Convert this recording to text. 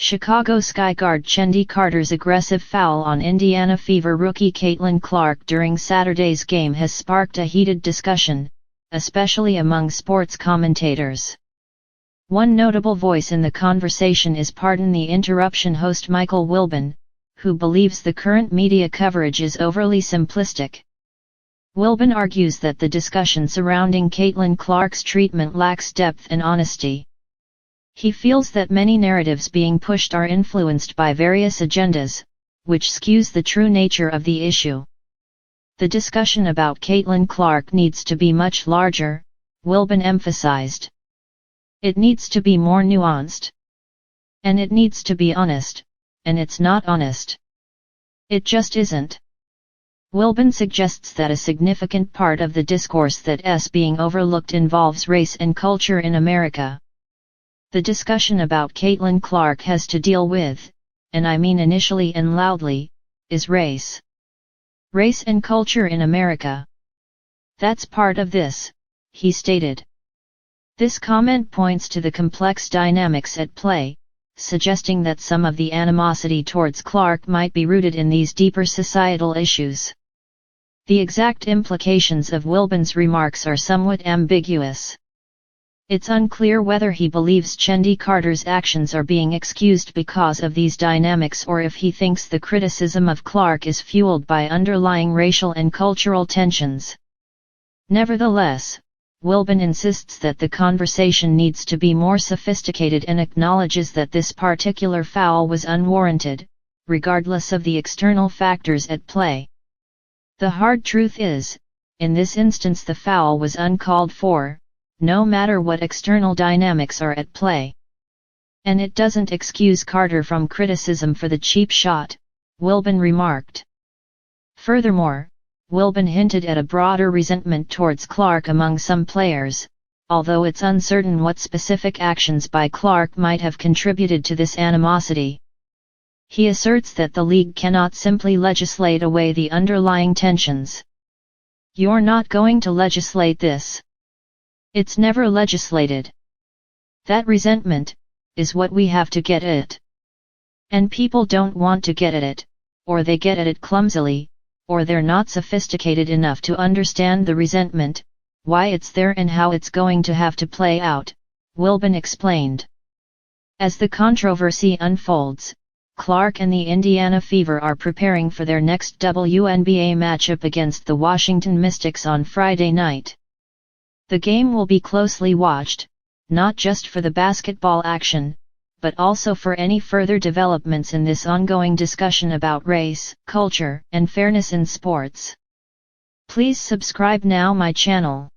Chicago Sky guard Chennedy Carter's aggressive foul on Indiana Fever rookie Caitlin Clark during Saturday's game has sparked a heated discussion, especially among sports commentators. One notable voice in the conversation is Pardon the Interruption host Michael Wilbon, who believes the current media coverage is overly simplistic. Wilbon argues that the discussion surrounding Caitlin Clark's treatment lacks depth and honesty. He feels that many narratives being pushed are influenced by various agendas, which skews the true nature of the issue. The discussion about Caitlin Clark needs to be much larger, Wilbon emphasized. It needs to be more nuanced. And it needs to be honest, and it's not honest. It just isn't. Wilbon suggests that a significant part of the discourse that's being overlooked involves race and culture in America. The discussion about Caitlin Clark has to deal with, and I mean initially and loudly, is race. Race and culture in America. That's part of this, he stated. This comment points to the complex dynamics at play, suggesting that some of the animosity towards Clark might be rooted in these deeper societal issues. The exact implications of Wilbon's remarks are somewhat ambiguous. It's unclear whether he believes Chennedy Carter's actions are being excused because of these dynamics or if he thinks the criticism of Clark is fueled by underlying racial and cultural tensions. Nevertheless, Wilbon insists that the conversation needs to be more sophisticated and acknowledges that this particular foul was unwarranted, regardless of the external factors at play. The hard truth is, in this instance the foul was uncalled for, no matter what external dynamics are at play. And it doesn't excuse Carter from criticism for the cheap shot, Wilbon remarked. Furthermore, Wilbon hinted at a broader resentment towards Clark among some players, although it's uncertain what specific actions by Clark might have contributed to this animosity. He asserts that the league cannot simply legislate away the underlying tensions. You're not going to legislate this. It's never legislated. That resentment is what we have to get at it. And people don't want to get at it, or they get at it clumsily, or they're not sophisticated enough to understand the resentment, why it's there and how it's going to have to play out, Wilbon explained. As the controversy unfolds, Clark and the Indiana Fever are preparing for their next WNBA matchup against the Washington Mystics on Friday night. The game will be closely watched, not just for the basketball action, but also for any further developments in this ongoing discussion about race, culture, and fairness in sports. Please subscribe now my channel.